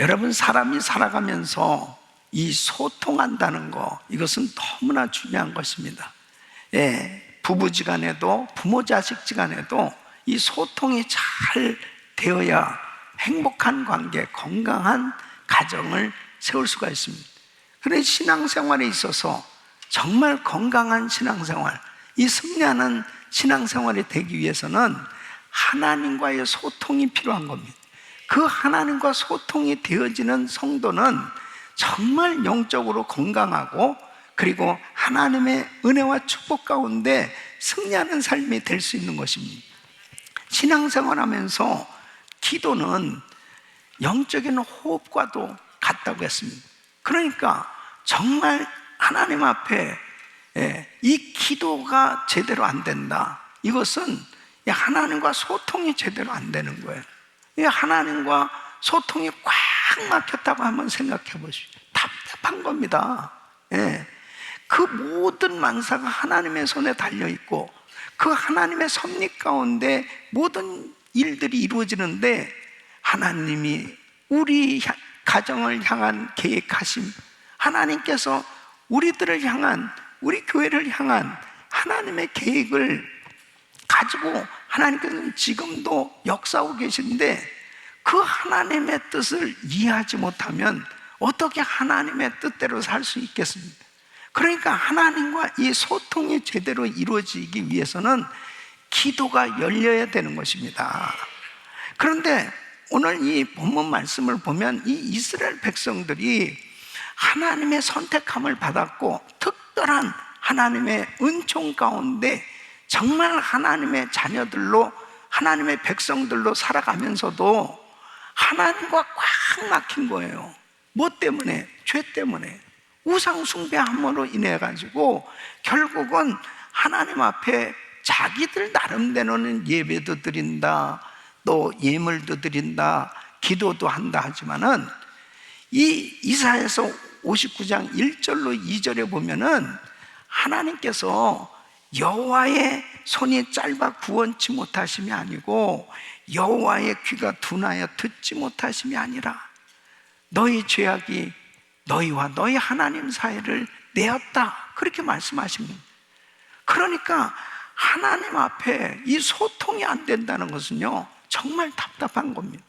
여러분, 사람이 살아가면서 이 소통한다는 거, 이것은 너무나 중요한 것입니다. 부부지간에도 부모 자식지간에도 이 소통이 잘 되어야 행복한 관계, 건강한 가정을 세울 수가 있습니다. 그래서 신앙생활에 있어서 정말 건강한 신앙생활, 이 승리하는 신앙생활이 되기 위해서는 하나님과의 소통이 필요한 겁니다. 그 하나님과 소통이 되어지는 성도는 정말 영적으로 건강하고, 그리고 하나님의 은혜와 축복 가운데 승리하는 삶이 될 수 있는 것입니다. 신앙생활 하면서 기도는 영적인 호흡과도 같다고 했습니다. 그러니까 정말 하나님 앞에 이 기도가 제대로 안 된다, 이것은 하나님과 소통이 제대로 안 되는 거예요. 하나님과 소통이 꽉 막혔다고 한번 생각해 보십시오. 답답한 겁니다. 그 모든 만사가 하나님의 손에 달려있고, 그 하나님의 섭리 가운데 모든 일들이 이루어지는데, 하나님이 우리 가정을 향한 계획하심, 하나님께서 우리들을 향한, 우리 교회를 향한 하나님의 계획을 가지고 하나님께서는 지금도 역사하고 계신데, 그 하나님의 뜻을 이해하지 못하면 어떻게 하나님의 뜻대로 살 수 있겠습니까? 그러니까 하나님과 이 소통이 제대로 이루어지기 위해서는 기도가 열려야 되는 것입니다. 그런데 오늘 이 본문 말씀을 보면 이 이스라엘 백성들이 하나님의 선택함을 받았고, 특별한 하나님의 은총 가운데 정말 하나님의 자녀들로, 하나님의 백성들로 살아가면서도 하나님과 꽉 막힌 거예요. 뭐 때문에? 죄 때문에. 우상 숭배함으로 인해 가지고 결국은 하나님 앞에 자기들 나름대로는 예배도 드린다, 또 예물도 드린다, 기도도 한다 하지만은 이 이사야서 59장 1절로 2절에 보면은 하나님께서 여호와의 손이 짧아 구원치 못하심이 아니고 여호와의 귀가 둔하여 듣지 못하심이 아니라 너희 죄악이 너희와 너희 하나님 사이를 내었다, 그렇게 말씀하십니다. 그러니까 하나님 앞에 이 소통이 안 된다는 것은요, 정말 답답한 겁니다.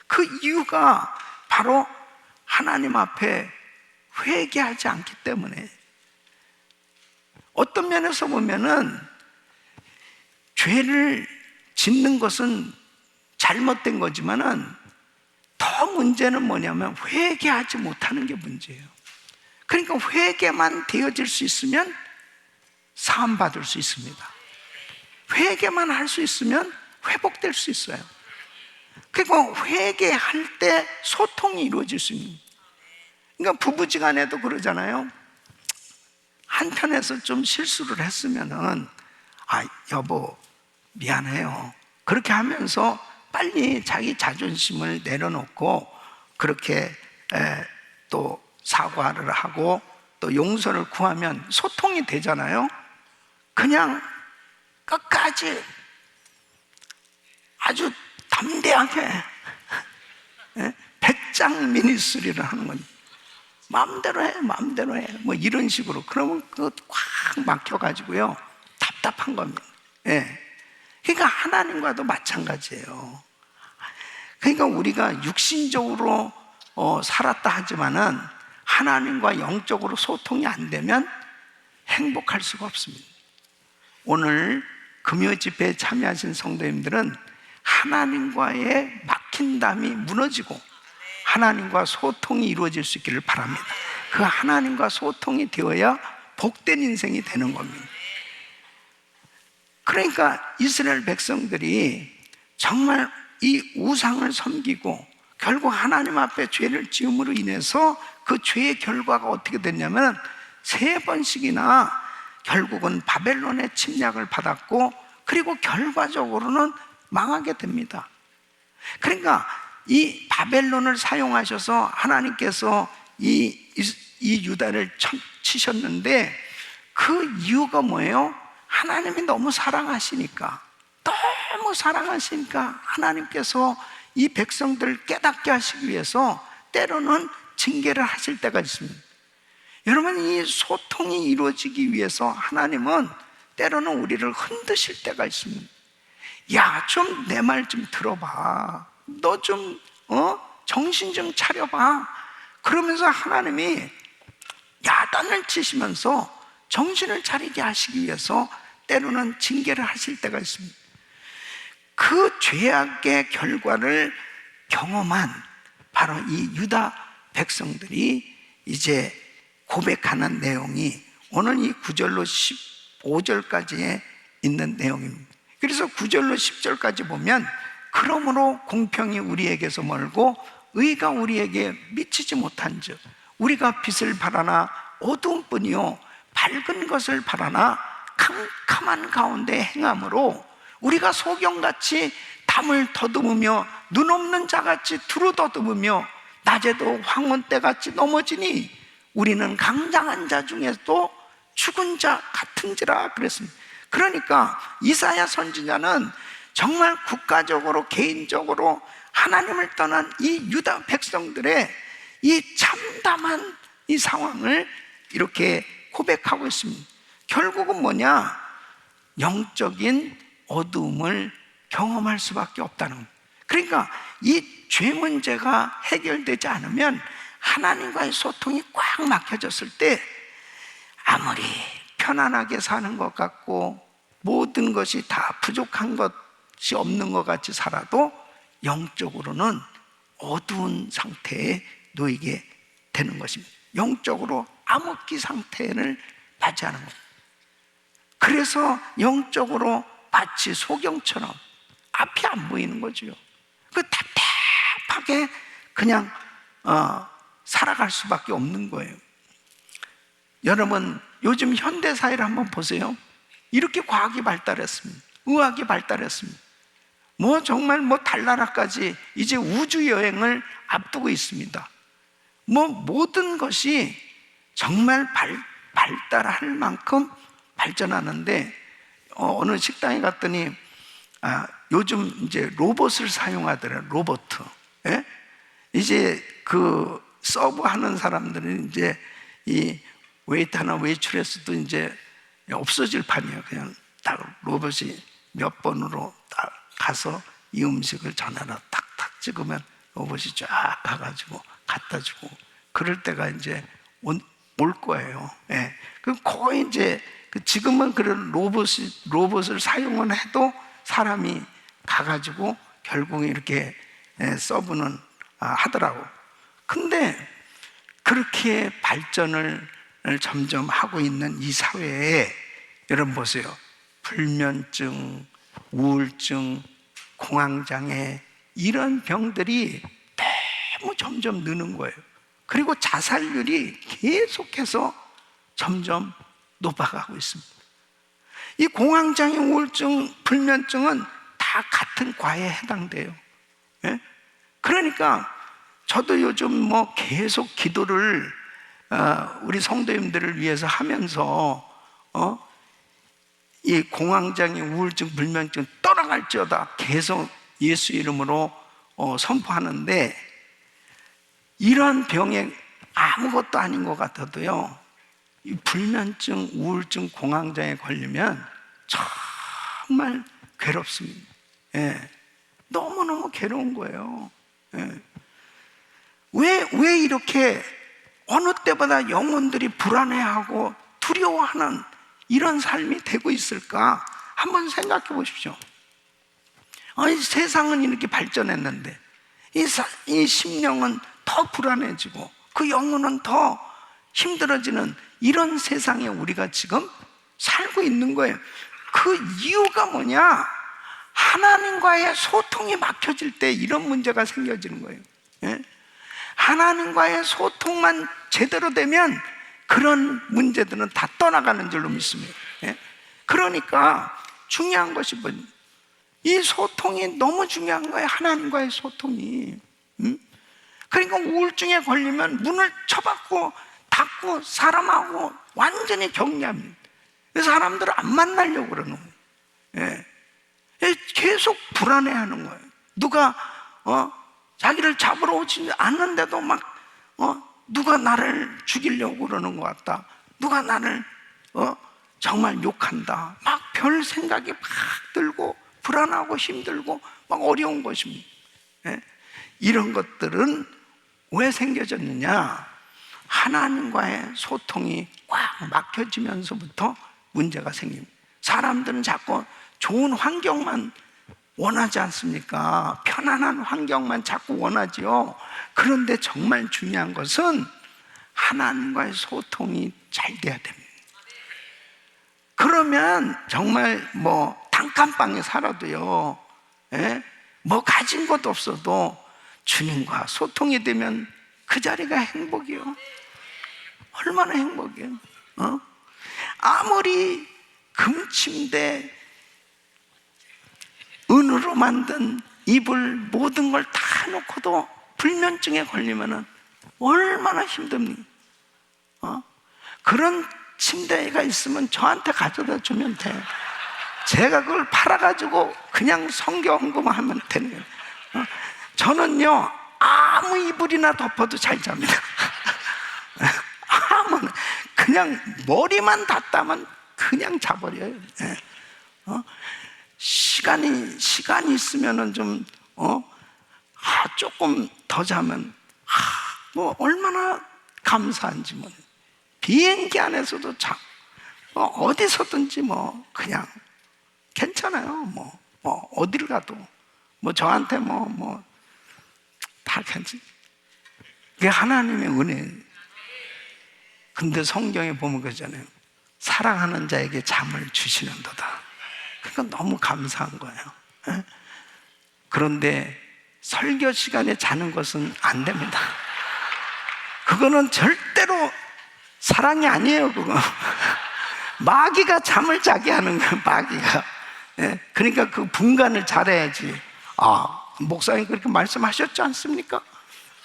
그 이유가 바로 하나님 앞에 회개하지 않기 때문에. 어떤 면에서 보면은 죄를 짓는 것은 잘못된 거지만은 더 문제는 뭐냐면 회개하지 못하는 게 문제예요. 그러니까 회개만 되어질 수 있으면 사함 받을 수 있습니다. 회개만 할 수 있으면 회복될 수 있어요. 그리고 회개할 때 소통이 이루어질 수 있는. 그러니까 부부지간에도 그러잖아요. 한편에서 좀 실수를 했으면은 여보 미안해요, 그렇게 하면서 빨리 자기 자존심을 내려놓고 그렇게 또 사과를 하고 또 용서를 구하면 소통이 되잖아요. 그냥 끝까지 아주 담대하게 백장 미니스리를 하는 거니, 마음대로 해, 마음대로 해, 뭐 이런 식으로. 그러면 그거 꽉 막혀가지고요, 답답한 겁니다. 그러니까 하나님과도 마찬가지예요. 그러니까 우리가 육신적으로 살았다 하지만은 하나님과 영적으로 소통이 안 되면 행복할 수가 없습니다. 오늘 금요 집회에 참여하신 성도님들은 하나님과의 막힌 담이 무너지고 하나님과 소통이 이루어질 수 있기를 바랍니다. 그 하나님과 소통이 되어야 복된 인생이 되는 겁니다. 그러니까 이스라엘 백성들이 정말 이 우상을 섬기고 결국 하나님 앞에 죄를 지음으로 인해서 그 죄의 결과가 어떻게 됐냐면 3번씩이나 결국은 바벨론의 침략을 받았고, 그리고 결과적으로는 망하게 됩니다. 그러니까 이 바벨론을 사용하셔서 하나님께서 이 유다를 치셨는데, 그 이유가 뭐예요? 하나님이 너무 사랑하시니까, 너무 사랑하시니까 하나님께서 이 백성들을 깨닫게 하시기 위해서 때로는 징계를 하실 때가 있습니다. 여러분, 이 소통이 이루어지기 위해서 하나님은 때로는 우리를 흔드실 때가 있습니다. 야, 좀 내 말 좀 들어봐. 너 좀 정신 좀 차려봐. 그러면서 하나님이 야단을 치시면서 정신을 차리게 하시기 위해서 때로는 징계를 하실 때가 있습니다. 그 죄악의 결과를 경험한 바로 이 유다 백성들이 이제 고백하는 내용이 오늘 이 9절로 15절까지에 있는 내용입니다. 그래서 9절로 10절까지 보면 그러므로 공평이 우리에게서 멀고 의가 우리에게 미치지 못한즉 우리가 빛을 바라나 어두운 뿐이요 밝은 것을 바라나 캄캄한 가운데 행함으로 우리가 소경같이 담을 더듬으며 눈 없는 자같이 두루 더듬으며 낮에도 황혼때같이 넘어지니 우리는 강장한 자 중에도 죽은 자 같은지라 그랬습니다. 그러니까 이사야 선지자는 정말 국가적으로 개인적으로 하나님을 떠난 이 유다 백성들의 이 참담한 이 상황을 이렇게 고백하고 있습니다. 결국은 뭐냐? 영적인 어두움을 경험할 수밖에 없다는 겁니다. 그러니까 이 죄 문제가 해결되지 않으면 하나님과의 소통이 꽉 막혀졌을 때 아무리 편안하게 사는 것 같고 모든 것이 다 부족한 것이 없는 것 같이 살아도 영적으로는 어두운 상태에 놓이게 되는 것입니다. 영적으로 암흑기 상태를 맞이하는 겁니다. 그래서 영적으로 마치 소경처럼 앞이 안 보이는 거죠. 그 답답하게 그냥 살아갈 수밖에 없는 거예요. 여러분, 요즘 현대사회를 한번 보세요. 이렇게 과학이 발달했습니다. 의학이 발달했습니다. 뭐 정말 달나라까지 이제 우주 여행을 앞두고 있습니다. 모든 것이 정말 발달할 만큼 발전하는데 어느 식당에 갔더니 요즘 이제 로봇을 사용하더라고요. 로봇. 예? 이제 그 서브하는 사람들은 이제 이 웨이터나 웨이트레스도 이제 없어질 판이에요. 그냥 딱 로봇이 몇 번으로 딱 가서 이 음식을 전화로 탁탁 찍으면 로봇이 쫙 가가지고 갖다 주고 그럴 때가 이제 올 거예요. 예. 그럼 거의 이제 지금은 그런 로봇을 사용은 해도 사람이 가가지고 결국에 이렇게 서브는 하더라고. 근데 그렇게 발전을 점점 하고 있는 이 사회에 여러분 보세요. 불면증, 우울증, 공황장애 이런 병들이 너무 점점 느는 거예요. 그리고 자살률이 계속해서 점점 높아가고 있습니다. 이 공황장애, 우울증, 불면증은 다 같은 과에 해당돼요. 예? 그러니까 저도 요즘 계속 기도를 우리 성도님들을 위해서 하면서 이 공황장애, 우울증, 불면증 떠나갈지어다 계속 예수 이름으로 선포하는데 이런 병에 아무것도 아닌 것 같아도요 이 불면증, 우울증, 공황장애에 걸리면 정말 괴롭습니다. 예. 너무너무 괴로운 거예요. 예. 왜 이렇게 어느 때보다 영혼들이 불안해하고 두려워하는 이런 삶이 되고 있을까? 한번 생각해 보십시오. 세상은 이렇게 발전했는데 이 심령은 더 불안해지고 그 영혼은 더 힘들어지는 이런 세상에 우리가 지금 살고 있는 거예요. 그 이유가 뭐냐? 하나님과의 소통이 막혀질 때 이런 문제가 생겨지는 거예요. 예? 하나님과의 소통만 제대로 되면 그런 문제들은 다 떠나가는 줄로 믿습니다. 예? 그러니까 중요한 것이 뭐냐? 이 소통이 너무 중요한 거예요. 하나님과의 소통이. 그러니까 우울증에 걸리면 문을 쳐박고 닫고 사람하고 완전히 격리합니다. 사람들을 안 만나려고 그러는 거예요. 예. 계속 불안해하는 거예요. 누가 자기를 잡으러 오지 않는데도 막 누가 나를 죽이려고 그러는 것 같다, 누가 나를 정말 욕한다, 막 별 생각이 막 들고 불안하고 힘들고 막 어려운 것입니다. 예? 이런 것들은 왜 생겨졌느냐? 하나님과의 소통이 꽉 막혀지면서부터 문제가 생깁니다. 사람들은 자꾸 좋은 환경만 원하지 않습니까? 편안한 환경만 자꾸 원하지요. 그런데 정말 중요한 것은 하나님과의 소통이 잘 돼야 됩니다. 그러면 정말 뭐 단칸방에 살아도요, 예? 뭐 가진 것도 없어도 주님과 소통이 되면 그 자리가 행복이요. 얼마나 행복이에요. 아무리 금침대 은으로 만든 이불 모든 걸 다 놓고도 불면증에 걸리면은 얼마나 힘듭니까? 그런 침대가 있으면 저한테 가져다 주면 돼요. 제가 그걸 팔아가지고 그냥 성경금만 하면 되는 거예요. 저는요, 아무 이불이나 덮어도 잘 잡니다. 아무나 그냥 머리만 닿다면 그냥 자버려요. 시간이 있으면은 좀 조금 더 자면 뭐 얼마나 감사한지. 뭐 비행기 안에서도 자, 어디서든지 뭐 그냥 괜찮아요. 뭐 어디를 가도 뭐 저한테 뭐 다 괜찮. 그게 하나님의 은혜. 근데 성경에 보면 그러잖아요. 사랑하는 자에게 잠을 주시는도다. 그러니까 너무 감사한 거예요. 예? 그런데 설교 시간에 자는 것은 안 됩니다. 그거는 절대로 사랑이 아니에요. 그거 마귀가 잠을 자게 하는 거예요. 마귀가. 예? 그러니까 그 분간을 잘해야지. 목사님 그렇게 말씀하셨지 않습니까?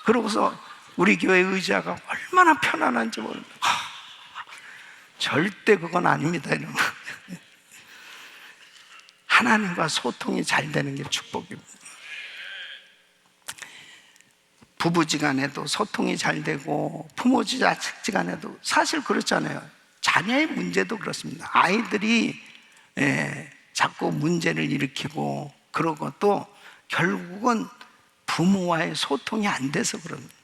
그러고서 우리 교회 의자가 얼마나 편안한지 모르는. 절대 그건 아닙니다. 이런. 하나님과 소통이 잘 되는 게 축복입니다. 부부지간에도 소통이 잘 되고 부모지간에도 사실 그렇잖아요. 자녀의 문제도 그렇습니다. 아이들이 자꾸 문제를 일으키고 그러고 또 결국은 부모와의 소통이 안 돼서 그럽니다.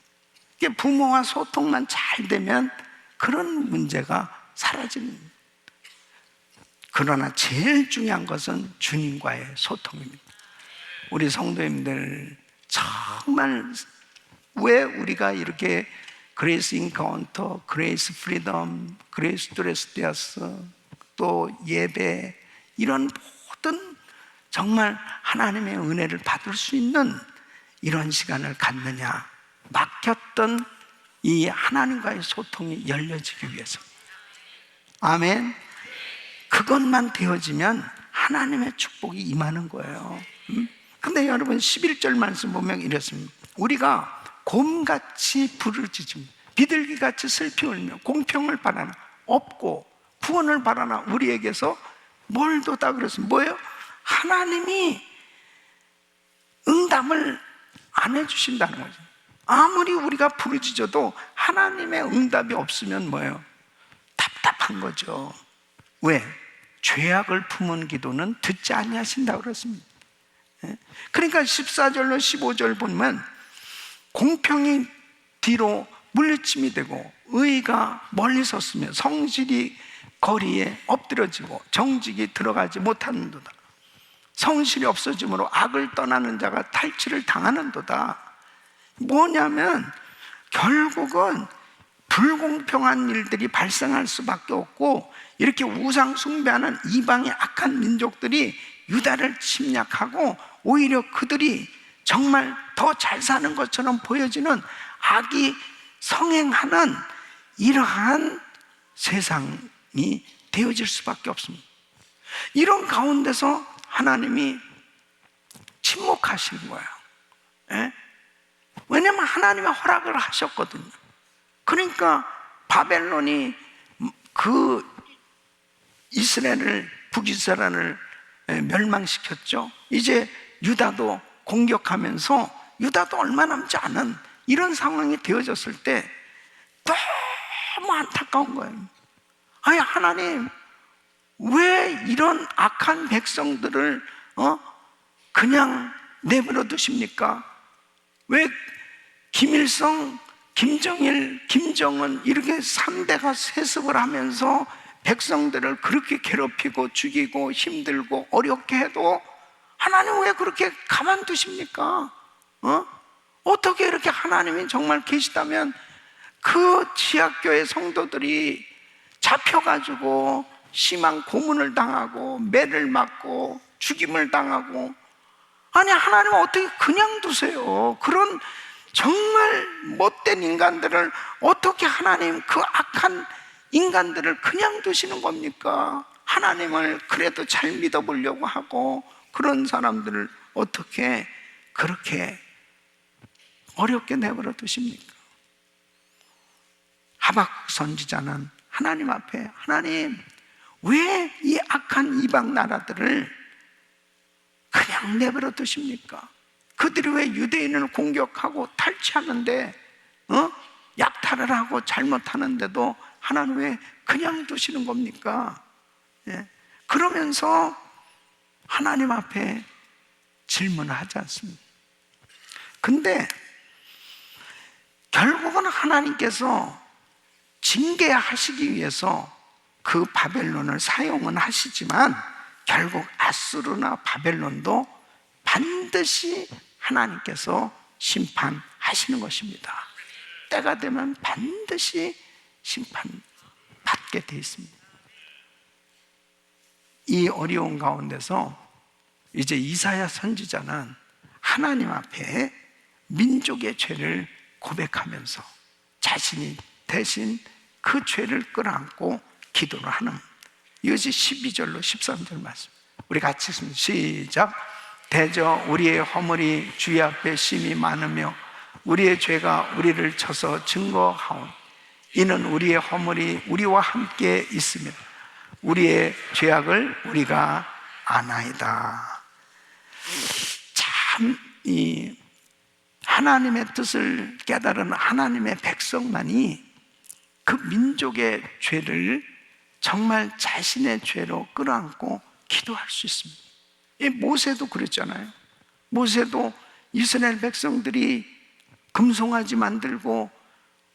부모와 소통만 잘 되면 그런 문제가 사라집니다. 그러나 제일 중요한 것은 주님과의 소통입니다. 우리 성도님들 정말 왜 우리가 이렇게 그레이스 인카운터, 그레이스 프리덤, 그레이스 드레스데아스, 또 예배 이런 모든 정말 하나님의 은혜를 받을 수 있는 이런 시간을 갖느냐? 막혔던 이 하나님과의 소통이 열려지기 위해서. 아멘. 그것만 되어지면 하나님의 축복이 임하는 거예요. 근데 여러분 11절 말씀 보면 이렇습니다. 우리가 곰같이 부르짖으며 비둘기같이 슬피 울며 공평을 바라나 없고 구원을 바라나 우리에게서 뭘 뒀다 그랬습니다. 뭐예요? 하나님이 응답을 안 해주신다는 거죠. 아무리 우리가 부르짖어도 하나님의 응답이 없으면 뭐예요? 답답한 거죠. 왜? 죄악을 품은 기도는 듣지 아니하신다고 그랬습니다. 그러니까 14절로 15절 보면 공평이 뒤로 물리침이 되고 의가 멀리 섰으며 성실이 거리에 엎드려지고 정직이 들어가지 못하는도다. 성실이 없어짐으로 악을 떠나는 자가 탈취를 당하는도다. 뭐냐면 결국은 불공평한 일들이 발생할 수밖에 없고 이렇게 우상 숭배하는 이방의 악한 민족들이 유다를 침략하고 오히려 그들이 정말 더 잘 사는 것처럼 보여지는 악이 성행하는 이러한 세상이 되어질 수밖에 없습니다. 이런 가운데서 하나님이 침묵하시는 거예요. 예? 왜냐하면 하나님이 허락을 하셨거든요. 그러니까 바벨론이 그 이스라엘을, 북이스라엘을 멸망시켰죠. 이제 유다도 공격하면서 유다도 얼마 남지 않은 이런 상황이 되어졌을 때 너무 안타까운 거예요. 아니, 하나님 왜 이런 악한 백성들을 그냥 내버려 두십니까? 왜 김일성, 김정일, 김정은 이렇게 3대가 세습을 하면서 백성들을 그렇게 괴롭히고 죽이고 힘들고 어렵게 해도 하나님 왜 그렇게 가만두십니까? 어떻게 이렇게 하나님이 정말 계시다면 그 지하교회 성도들이 잡혀가지고 심한 고문을 당하고 매를 맞고 죽임을 당하고, 아니 하나님은 어떻게 그냥 두세요? 그런 정말 못된 인간들을 어떻게 하나님 그 악한 인간들을 그냥 두시는 겁니까? 하나님을 그래도 잘 믿어보려고 하고 그런 사람들을 어떻게 그렇게 어렵게 내버려 두십니까? 하박 선지자는 하나님 앞에, 하나님 왜 이 악한 이방 나라들을 그냥 내버려 두십니까? 그들이 왜 유대인을 공격하고 탈취하는데 약탈을 하고 잘못하는데도 하나님 왜 그냥 두시는 겁니까? 예. 그러면서 하나님 앞에 질문을 하지 않습니다. 근데 결국은 하나님께서 징계하시기 위해서 그 바벨론을 사용은 하시지만 결국 아수르나 바벨론도 반드시 하나님께서 심판하시는 것입니다. 때가 되면 반드시 심판받게 되어 있습니다. 이 어려운 가운데서 이제 이사야 선지자는 하나님 앞에 민족의 죄를 고백하면서 자신이 대신 그 죄를 끌어안고 기도를 하는, 이것이 12절로 13절 말씀. 우리 같이 읽습니다. 시작. 대저 우리의 허물이 주의 앞에 심히 많으며 우리의 죄가 우리를 쳐서 증거하오니 이는 우리의 허물이 우리와 함께 있으며 우리의 죄악을 우리가 아나이다. 참 이 하나님의 뜻을 깨달은 하나님의 백성만이 그 민족의 죄를 정말 자신의 죄로 끌어안고 기도할 수 있습니다. 이 모세도 그랬잖아요. 모세도 이스라엘 백성들이 금송아지 만들고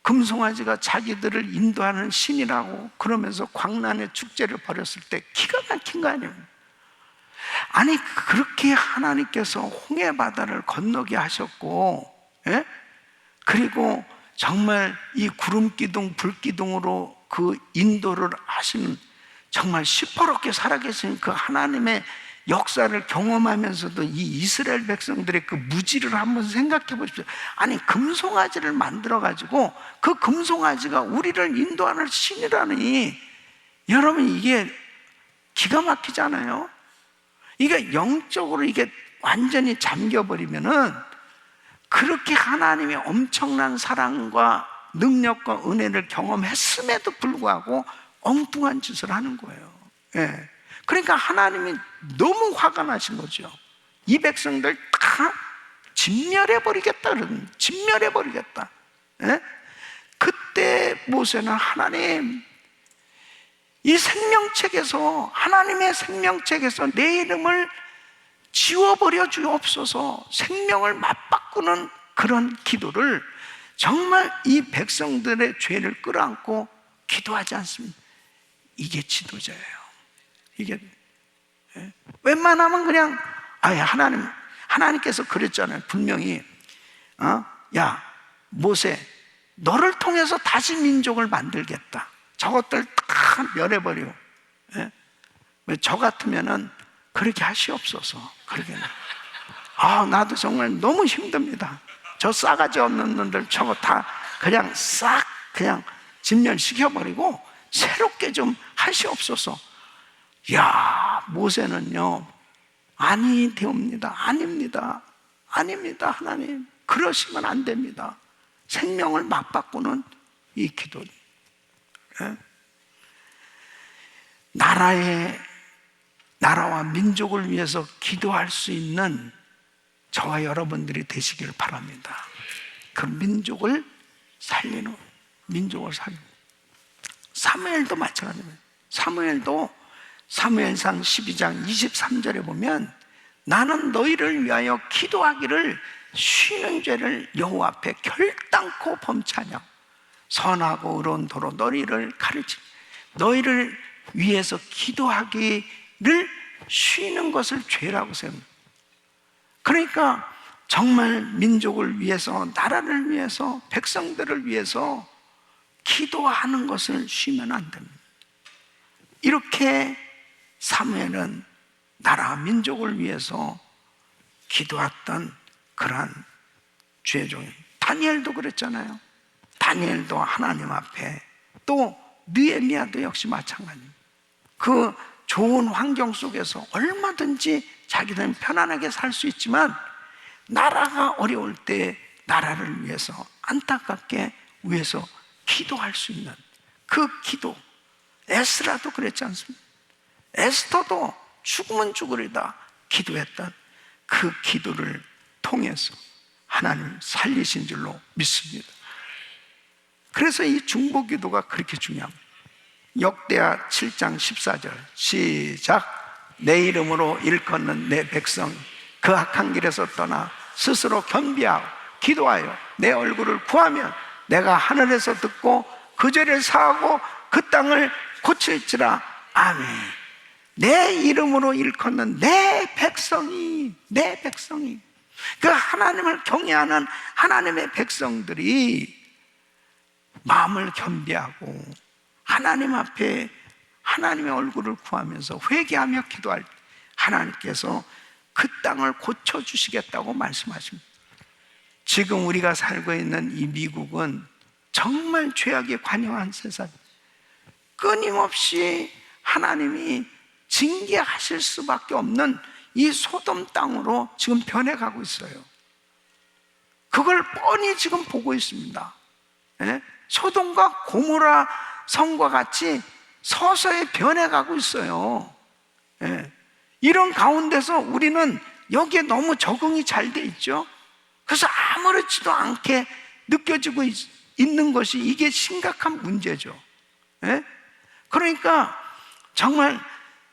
금송아지가 자기들을 인도하는 신이라고 그러면서 광란의 축제를 벌였을 때 기가 막힌 거 아니에요. 아니 그렇게 하나님께서 홍해 바다를 건너게 하셨고, 예? 그리고 정말 이 구름 기둥 불 기둥으로 그 인도를 하시는, 정말 시퍼렇게 살아계신 그 하나님의 역사를 경험하면서도 이 이스라엘 백성들의 그 무지를 한번 생각해 보십시오. 아니 금송아지를 만들어 가지고 그 금송아지가 우리를 인도하는 신이라니, 여러분 이게 기가 막히잖아요. 이게 영적으로 이게 완전히 잠겨버리면은 그렇게 하나님의 엄청난 사랑과 능력과 은혜를 경험했음에도 불구하고 엉뚱한 짓을 하는 거예요. 예. 그러니까 하나님이 너무 화가 나신 거죠. 이 백성들 다 진멸해버리겠다 그러는, 진멸해버리겠다. 예? 그때 모세는 하나님, 이 생명책에서, 하나님의 생명책에서 내 이름을 지워버려 주옵소서, 생명을 맞바꾸는 그런 기도를 정말 이 백성들의 죄를 끌어안고 기도하지 않습니다. 이게 지도자예요. 이게 웬만하면 그냥 하나님께서 그랬잖아요. 분명히 야 모세, 너를 통해서 다시 민족을 만들겠다. 저것들 다 멸해버려. 저 같으면은 그렇게 하시옵소서. 그러게 나도 정말 너무 힘듭니다. 저 싸가지 없는 놈들 저거 다 그냥 싹 그냥 진멸시켜버리고 새롭게 좀 하시옵소서. 야, 모세는요, 아니 되옵니다. 아닙니다. 하나님 그러시면 안 됩니다. 생명을 맞바꾸는 이 기도. 나라와 민족을 위해서 기도할 수 있는 저와 여러분들이 되시기를 바랍니다. 그 민족을 살리는, 민족을 살리는. 사무엘도 마찬가지입니다. 사무엘도 사무엘상 12장 23절에 보면 나는 너희를 위하여 기도하기를 쉬는 죄를 여호와 앞에 결단코 범치하냐. 선하고 의로운 도로 너희를 가르치, 너희를 위해서 기도하기를 쉬는 것을 죄라고 생각합니다. 그러니까 정말 민족을 위해서, 나라를 위해서, 백성들을 위해서 기도하는 것을 쉬면 안 됩니다. 이렇게 사무엘은 나라 민족을 위해서 기도했던 그러한 죄종입니다. 다니엘도 그랬잖아요. 다니엘도 하나님 앞에, 또 느헤미야도 역시 마찬가지입니다. 그 좋은 환경 속에서 얼마든지 자기들은 편안하게 살 수 있지만 나라가 어려울 때 나라를 위해서 안타깝게 위해서 기도할 수 있는 그 기도. 에스라도 그랬지 않습니까? 에스더도 죽으면 죽으리다 기도했던 그 기도를 통해서 하나님 살리신 줄로 믿습니다. 그래서 이 중보기도가 그렇게 중요합니다. 역대하 7장 14절 시작. 내 이름으로 일컫는 내 백성 그 악한 길에서 떠나 스스로 겸비하고 기도하여 내 얼굴을 구하면 내가 하늘에서 듣고 그 죄를 사하고 그 땅을 고칠지라. 아멘. 내 이름으로 일컫는 내 백성이, 내 백성이, 그 하나님을 경외하는 하나님의 백성들이 마음을 겸비하고 하나님 앞에 하나님의 얼굴을 구하면서 회개하며 기도할 때 하나님께서 그 땅을 고쳐주시겠다고 말씀하십니다. 지금 우리가 살고 있는 이 미국은 정말 죄악에 관영한 세상입니다. 끊임없이 하나님이 징계하실 수밖에 없는 이 소돔 땅으로 지금 변해가고 있어요. 그걸 뻔히 지금 보고 있습니다. 예? 소돔과 고모라 성과 같이 서서히 변해가고 있어요. 예. 이런 가운데서 우리는 여기에 너무 적응이 잘 돼 있죠. 그래서 아무렇지도 않게 느껴지고 있는 것이 이게 심각한 문제죠. 예? 그러니까 정말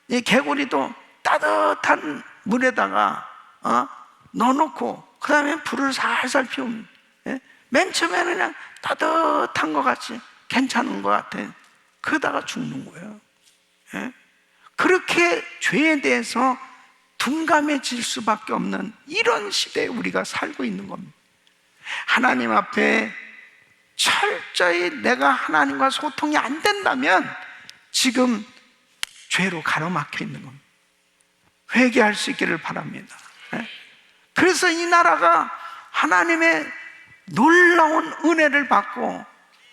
이 개구리도 따뜻한 물에다가 넣어놓고 그 다음에 불을 살살 피우면, 예? 맨 처음에는 그냥 따뜻한 것 같이 괜찮은 것 같아. 그러다가 죽는 거예요. 예? 그렇게 죄에 대해서 둔감해질 수밖에 없는 이런 시대에 우리가 살고 있는 겁니다. 하나님 앞에 철저히 내가 하나님과 소통이 안 된다면 지금 죄로 가로막혀 있는 겁니다. 회개할 수 있기를 바랍니다. 예? 그래서 이 나라가 하나님의 놀라운 은혜를 받고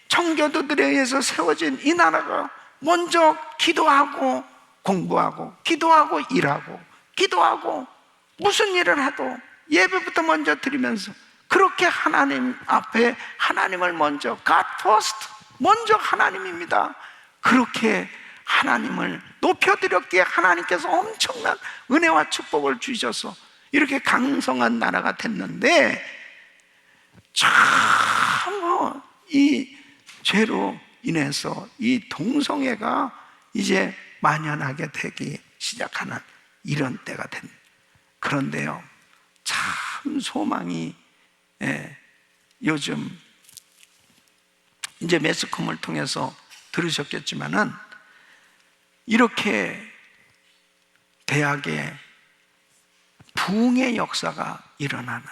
청교도들에 의해서 세워진 이 나라가 먼저 기도하고 공부하고 기도하고 일하고 기도하고 무슨 일을 해도 예배부터 먼저 드리면서 그렇게 하나님 앞에 하나님을 먼저 God first, 먼저 하나님입니다. 그렇게 하나님을 높여드렸기에 하나님께서 엄청난 은혜와 축복을 주셔서 이렇게 강성한 나라가 됐는데 참 이 죄로 인해서 이 동성애가 이제 만연하게 되기 시작하는 이런 때가 됩니다. 그런데요, 참 소망이, 요즘 이제 매스컴을 통해서 들으셨겠지만은 이렇게 대학에 부흥의 역사가 일어나는,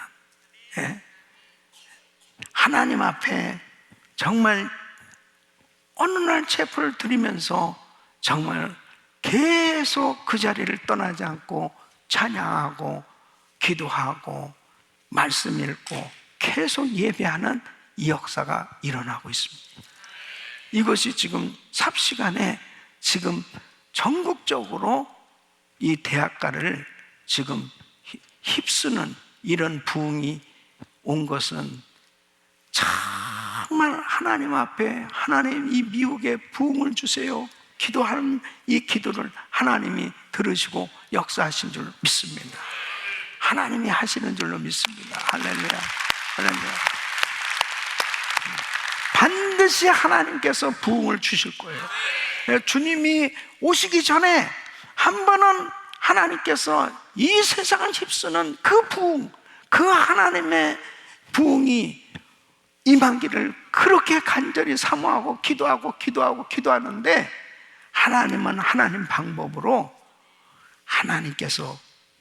하나님 앞에 정말 어느 날 체포를 드리면서 정말 계속 그 자리를 떠나지 않고 찬양하고 기도하고 말씀 읽고 계속 예배하는 이 역사가 일어나고 있습니다. 이것이 지금 삽시간에 지금 전국적으로 이 대학가를 지금 휩쓰는 이런 부흥이 온 것은 정말 하나님 앞에 하나님 이 미국에 부흥을 주세요 기도하는 이 기도를 하나님이 들으시고 역사하신 줄 믿습니다. 하나님이 하시는 줄로 믿습니다. 할렐루야, 할렐루야. 반드시 하나님께서 부흥을 주실 거예요. 주님이 오시기 전에 한 번은 하나님께서 이 세상을 휩쓰는 그 부흥, 그 하나님의 부흥이 임하기를 그렇게 간절히 사모하고 기도하는데, 하나님은 하나님 방법으로 하나님께서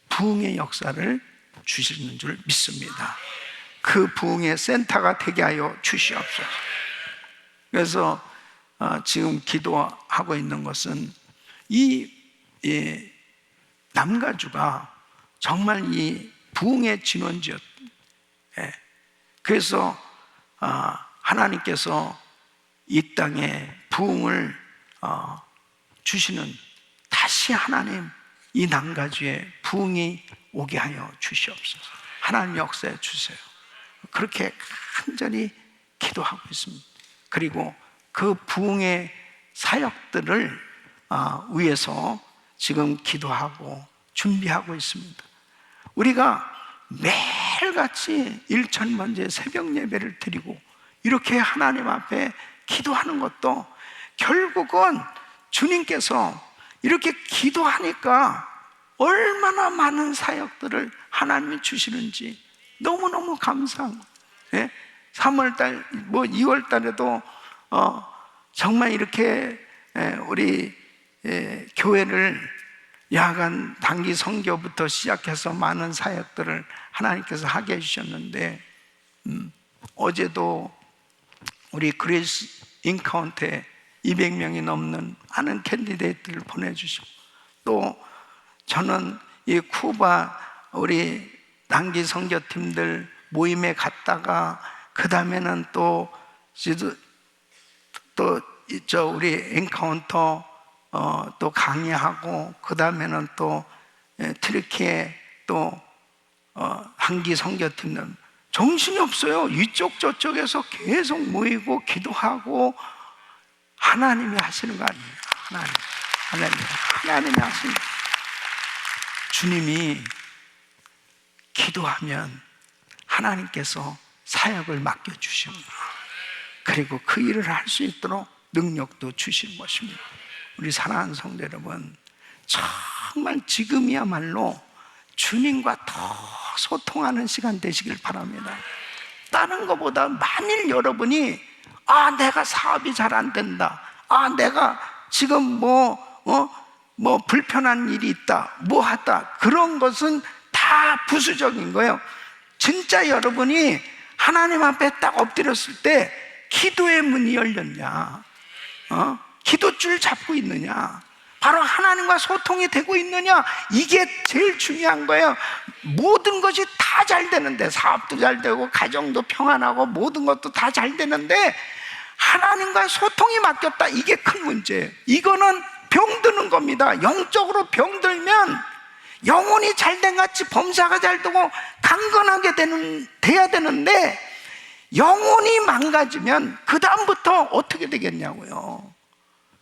부흥의 역사를 주시는 줄 믿습니다. 그 부흥의 센터가 되게 하여 주시옵소서. 그래서 지금 기도하고 있는 것은 이 남가주가 정말 이 부흥의 진원지였. 그래서 하나님께서 이 땅에 부흥을 주시는, 다시 하나님 이 남가주에 부흥이 오게 하여 주시옵소서. 하나님 역사해 주세요. 그렇게 간절히 기도하고 있습니다. 그리고 그 부흥의 사역들을 위해서 지금 기도하고 준비하고 있습니다. 우리가 매일같이 일천번제 새벽 예배를 드리고 이렇게 하나님 앞에 기도하는 것도 결국은 주님께서 이렇게 기도하니까 얼마나 많은 사역들을 하나님이 주시는지 너무너무 감사한 거예요. 3월달, 2월달에도 정말 이렇게 우리 교회를 야간 단기 선교부터 시작해서 많은 사역들을 하나님께서 하게 해주셨는데, 어제도 우리 그레이스 인카운트에 200명이 넘는 많은 캔디데이트를 보내주시고, 또 저는 이 쿠바 우리 단기 선교팀들 모임에 갔다가 그 다음에는 또 우리 엔카운터 또 강의하고, 그 다음에는 또 트리키에 또 한기 선교팀들 정신이 없어요. 이쪽 저쪽에서 계속 모이고 기도하고 하나님이 하시는 거 아니에요. 하나님이 하시는 거. 주님이 기도하면 하나님께서 사역을 맡겨주시는 거예요. 그리고 그 일을 할 수 있도록 능력도 주시는 것입니다. 우리 사랑하는 성도 여러분, 정말 지금이야말로 주님과 더 소통하는 시간 되시길 바랍니다. 다른 것보다 만일 여러분이 내가 사업이 잘 안 된다, 내가 지금 뭐 불편한 일이 있다, 뭐 하다, 그런 것은 다 부수적인 거예요. 진짜 여러분이 하나님 앞에 딱 엎드렸을 때 기도의 문이 열렸냐, 기도줄 잡고 있느냐, 바로 하나님과 소통이 되고 있느냐, 이게 제일 중요한 거예요. 모든 것이 다 잘 되는데, 사업도 잘 되고 가정도 평안하고 모든 것도 다 잘 되는데 하나님과의 소통이 막혔다, 이게 큰 문제예요. 이거는 병드는 겁니다. 영적으로 병들면 영혼이 잘된 같이 범사가 잘 되고 강건하게 돼야 되는데, 영혼이 망가지면 그 다음부터 어떻게 되겠냐고요.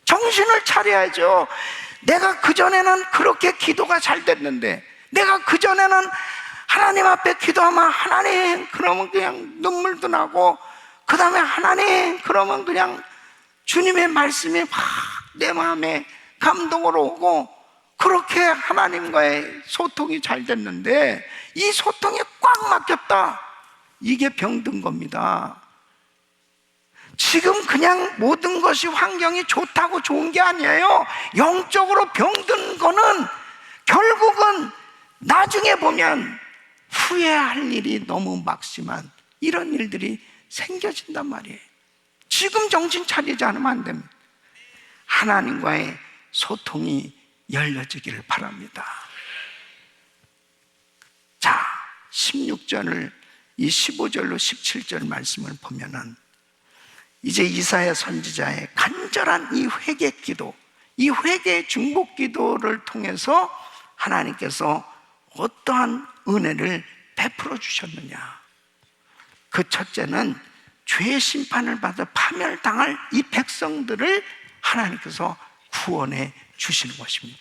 정신을 차려야죠. 내가 그전에는 그렇게 기도가 잘 됐는데, 내가 그전에는 하나님 앞에 기도하면 하나님 그러면 그냥 눈물도 나고, 그 다음에 하나님 그러면 그냥 주님의 말씀이 막 내 마음에 감동으로 오고, 그렇게 하나님과의 소통이 잘 됐는데 이 소통이 꽉 막혔다, 이게 병든 겁니다. 지금 그냥 모든 것이 환경이 좋다고 좋은 게 아니에요. 영적으로 병든 거는 결국은 나중에 보면 후회할 일이 너무 막심한 이런 일들이 생겨진단 말이에요. 지금 정신 차리지 않으면 안 됩니다. 하나님과의 소통이 열려지기를 바랍니다. 자, 16절을 이 15절로 17절 말씀을 보면은 이제 이사야 선지자의 간절한 이 회개 기도, 이 회개의 중복 기도를 통해서 하나님께서 어떠한 은혜를 베풀어 주셨느냐. 그 첫째는 죄의 심판을 받아 파멸당할 이 백성들을 하나님께서 구원해 주시는 것입니다.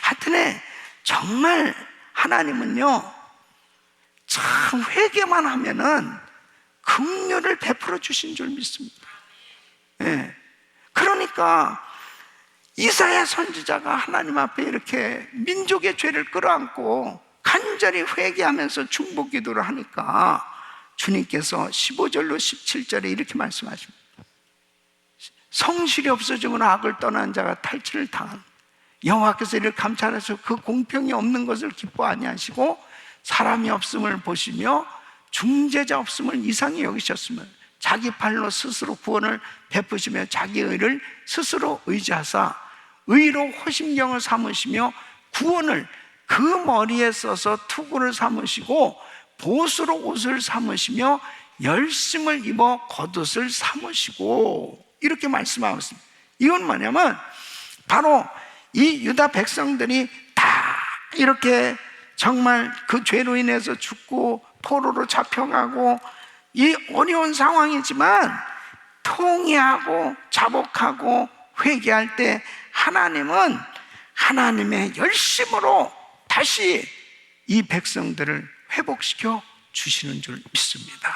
하여튼에 정말 하나님은요, 참 회개만 하면은 긍휼을 베풀어 주신 줄 믿습니다. 예. 그러니까 이사야 선지자가 하나님 앞에 이렇게 민족의 죄를 끌어안고 간절히 회개하면서 중보 기도를 하니까 주님께서 15절로 17절에 이렇게 말씀하십니다. 성실이 없어지거나 악을 떠난 자가 탈취를 당한 여호와께서 이를 감찰하셔서 그 공평이 없는 것을 기뻐 아니하시고 사람이 없음을 보시며 중재자 없음을 이상히 여기셨으면 자기 팔로 스스로 구원을 베푸시며 자기 의를 스스로 의지하사 의로 호심경을 삼으시며 구원을 그 머리에 써서 투구를 삼으시고 보수로 옷을 삼으시며 열심을 입어 겉옷을 삼으시고 이렇게 말씀하고 있습니다. 이건 뭐냐면 바로 이 유다 백성들이 다 이렇게 정말 그 죄로 인해서 죽고 포로로 잡혀가고 이 어려운 상황이지만 통회하고 자복하고 회개할 때 하나님은 하나님의 열심으로 다시 이 백성들을 회복시켜 주시는 줄 믿습니다.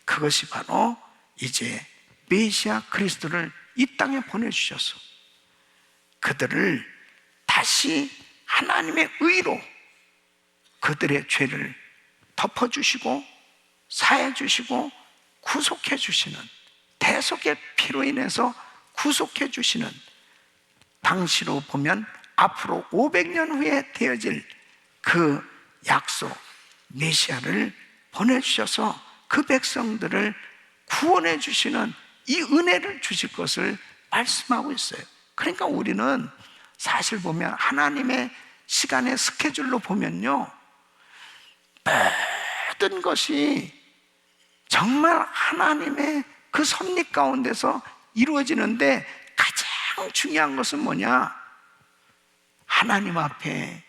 그것이 바로 이제 메시아 그리스도를 이 땅에 보내주셔서 그들을 다시 하나님의 의로 그들의 죄를 덮어주시고 사해주시고 구속해주시는, 대속의 피로 인해서 구속해주시는, 당시로 보면 앞으로 500년 후에 되어질 그 약속 메시아를 보내주셔서 그 백성들을 구원해 주시는 이 은혜를 주실 것을 말씀하고 있어요. 그러니까 우리는 사실 보면 하나님의 시간의 스케줄로 보면요, 모든 것이 정말 하나님의 그 섭리 가운데서 이루어지는데 가장 중요한 것은 뭐냐? 하나님 앞에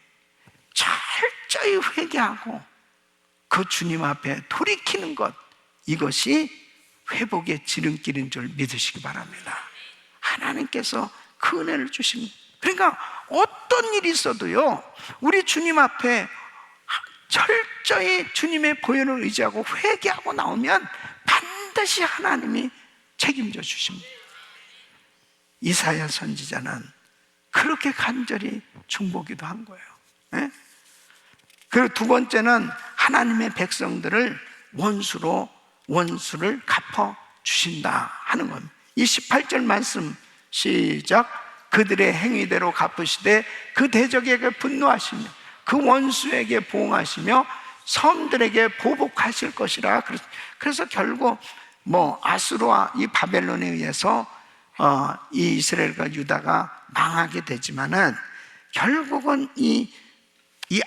철저히 회개하고 그 주님 앞에 돌이키는 것, 이것이 회복의 지름길인 줄 믿으시기 바랍니다. 하나님께서 그 은혜를 주십니다. 그러니까 어떤 일이 있어도요, 우리 주님 앞에 철저히 주님의 보혈을 의지하고 회개하고 나오면 반드시 하나님이 책임져 주십니다. 이사야 선지자는 그렇게 간절히 중보기도 한 거예요. 예? 그리고 두 번째는 하나님의 백성들을 원수를 갚아 주신다 하는 겁니다. 이 18절 말씀 시작. 그들의 행위대로 갚으시되 그 대적에게 분노하시며 그 원수에게 보응하시며 섬들에게 보복하실 것이라. 그래서 결국 아수르와 이 바벨론에 의해서 이 이스라엘과 유다가 망하게 되지만은 결국은 이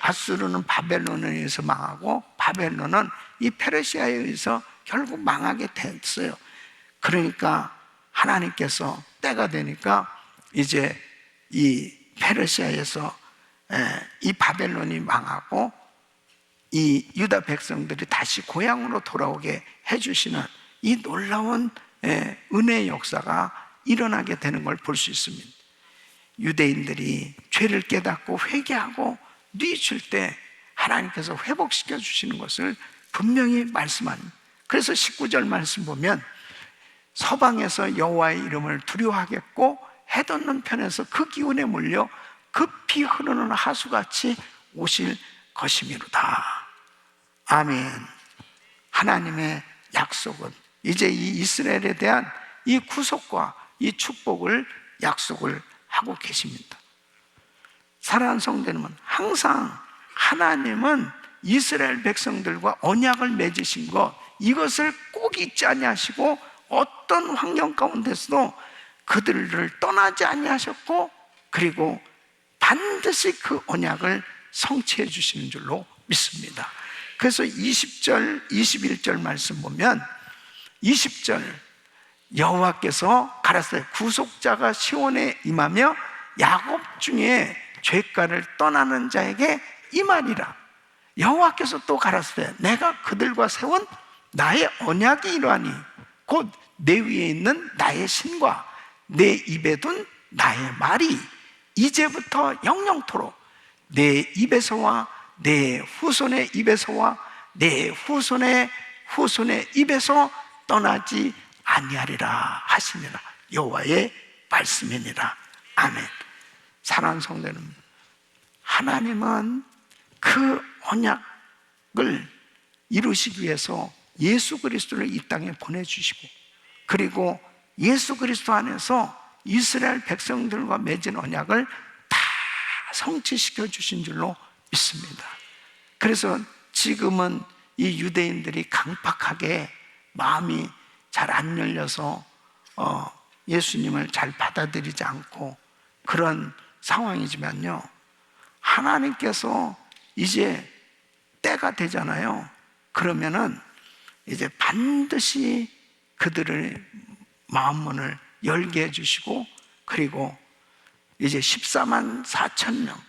아수르는 바벨론에 의해서 망하고 바벨론은 이 페르시아에 의해서 결국 망하게 됐어요. 그러니까 하나님께서 때가 되니까 이제 이 페르시아에서 이 바벨론이 망하고 이 유다 백성들이 다시 고향으로 돌아오게 해주시는 이 놀라운 은혜의 역사가 일어나게 되는 걸 볼 수 있습니다. 유대인들이 죄를 깨닫고 회개하고 뉘칠 때 하나님께서 회복시켜 주시는 것을 분명히 말씀합니다. 그래서 19절 말씀 보면 서방에서 여호와의 이름을 두려워하겠고 해돋는 편에서 그 기운에 몰려 급히 흐르는 하수같이 오실 것이미로다. 아멘. 하나님의 약속은 이제 이 이스라엘에 대한 이 구속과 이 축복을 약속을 하고 계십니다. 사랑하는 성도 여러분, 항상 하나님은 이스라엘 백성들과 언약을 맺으신 것, 이것을 꼭 잊지 아니하시고 어떤 환경 가운데서도 그들을 떠나지 아니하셨고, 그리고 반드시 그 언약을 성취해 주시는 줄로 믿습니다. 그래서 20절, 21절 말씀 보면 20절 여호와께서 가라사대 구속자가 시온에 임하며 야곱 중에 죄가를 떠나는 자에게 임하리라. 여호와께서 또 가라사대 내가 그들과 세운 나의 언약이 이러하니 곧 내 위에 있는 나의 신과 내 입에 둔 나의 말이 이제부터 영영토록 내 입에서와 내 후손의 입에서와 내 후손의 입에서 떠나지 아니하리라 하시니라. 여호와의 말씀이니라. 아멘. 사랑하는 성도 여러분, 하나님은 그 언약을 이루시기 위해서 예수 그리스도를 이 땅에 보내주시고, 그리고 예수 그리스도 안에서 이스라엘 백성들과 맺은 언약을 다 성취시켜 주신 줄로 믿습니다. 그래서 지금은 이 유대인들이 강팍하게 마음이 잘 안 열려서 예수님을 잘 받아들이지 않고 그런 상황이지만요, 하나님께서 이제 때가 되잖아요. 그러면은 이제 반드시 그들의 마음문을 열게 해주시고, 그리고 이제 14만 4천 명,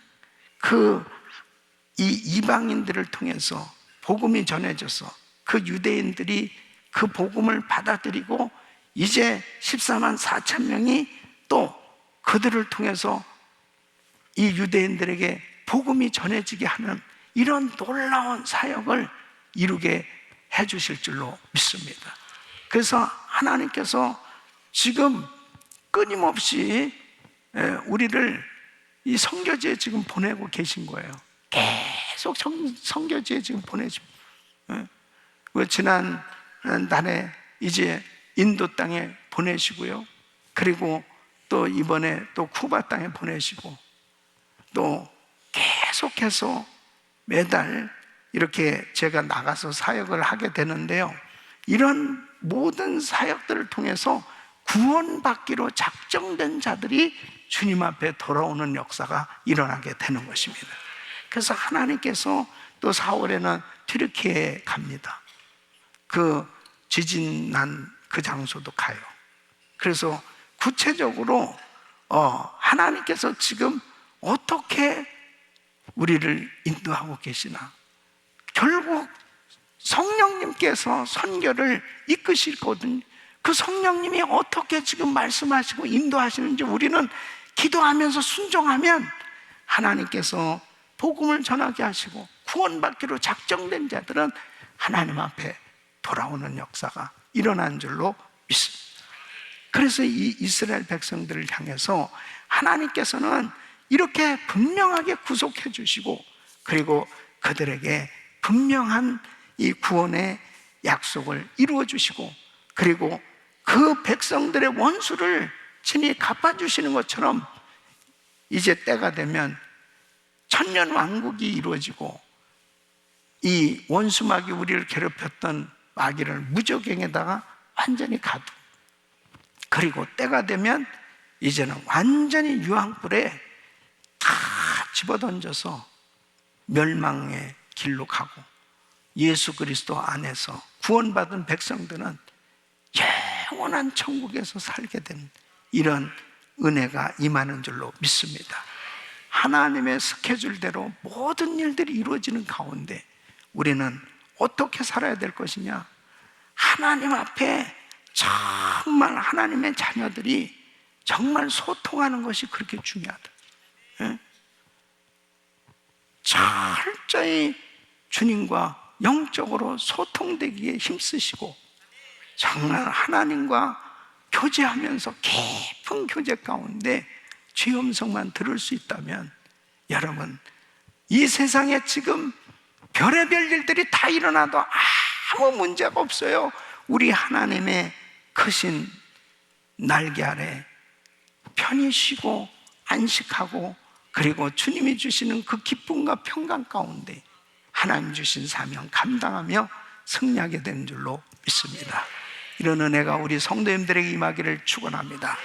이 이방인들을 통해서 복음이 전해져서 그 유대인들이 그 복음을 받아들이고, 이제 14만 4천 명이 또 그들을 통해서 이 유대인들에게 복음이 전해지게 하는 이런 놀라운 사역을 이루게 해주실 줄로 믿습니다. 그래서 하나님께서 지금 끊임없이 우리를 이 선교지에 지금 보내고 계신 거예요. 계속 선교지에 지금 보내십니다. 지난 달에 이제 인도 땅에 보내시고요, 그리고 또 이번에 또 쿠바 땅에 보내시고, 또 계속해서 매달 이렇게 제가 나가서 사역을 하게 되는데요, 이런 모든 사역들을 통해서 구원받기로 작정된 자들이 주님 앞에 돌아오는 역사가 일어나게 되는 것입니다. 그래서 하나님께서 또 4월에는 튀르키예에 갑니다. 그 지진 난 그 장소도 가요. 그래서 구체적으로 하나님께서 지금 어떻게 우리를 인도하고 계시나, 결국 성령님께서 선교를 이끄시거든요. 그 성령님이 어떻게 지금 말씀하시고 인도하시는지 우리는 기도하면서 순종하면 하나님께서 복음을 전하게 하시고, 구원받기로 작정된 자들은 하나님 앞에 돌아오는 역사가 일어난 줄로 믿습니다. 그래서 이 이스라엘 백성들을 향해서 하나님께서는 이렇게 분명하게 구속해 주시고, 그리고 그들에게 분명한 이 구원의 약속을 이루어 주시고, 그리고 그 백성들의 원수를 친히 갚아주시는 것처럼 이제 때가 되면 천년 왕국이 이루어지고, 이 원수마귀 우리를 괴롭혔던 마귀를 무적행에다가 완전히 가두, 그리고 때가 되면 이제는 완전히 유황불에 다 집어던져서 멸망의 길로 가고, 예수 그리스도 안에서 구원받은 백성들은 영원한 천국에서 살게 되는 이런 은혜가 임하는 줄로 믿습니다. 하나님의 스케줄대로 모든 일들이 이루어지는 가운데 우리는 어떻게 살아야 될 것이냐? 하나님 앞에 정말 하나님의 자녀들이 정말 소통하는 것이 그렇게 중요하다. 예? 철저히 주님과 영적으로 소통되기에 힘쓰시고, 정말 하나님과 교제하면서 깊은 교제 가운데 주의 음성만 들을 수 있다면, 여러분, 이 세상에 지금 별의별 일들이 다 일어나도 아무 문제가 없어요. 우리 하나님의 크신 날개 아래 편히 쉬고 안식하고, 그리고 주님이 주시는 그 기쁨과 평강 가운데 하나님 주신 사명 감당하며 승리하게 되는 줄로 믿습니다. 이런 은혜가 우리 성도님들에게 임하기를 축원합니다.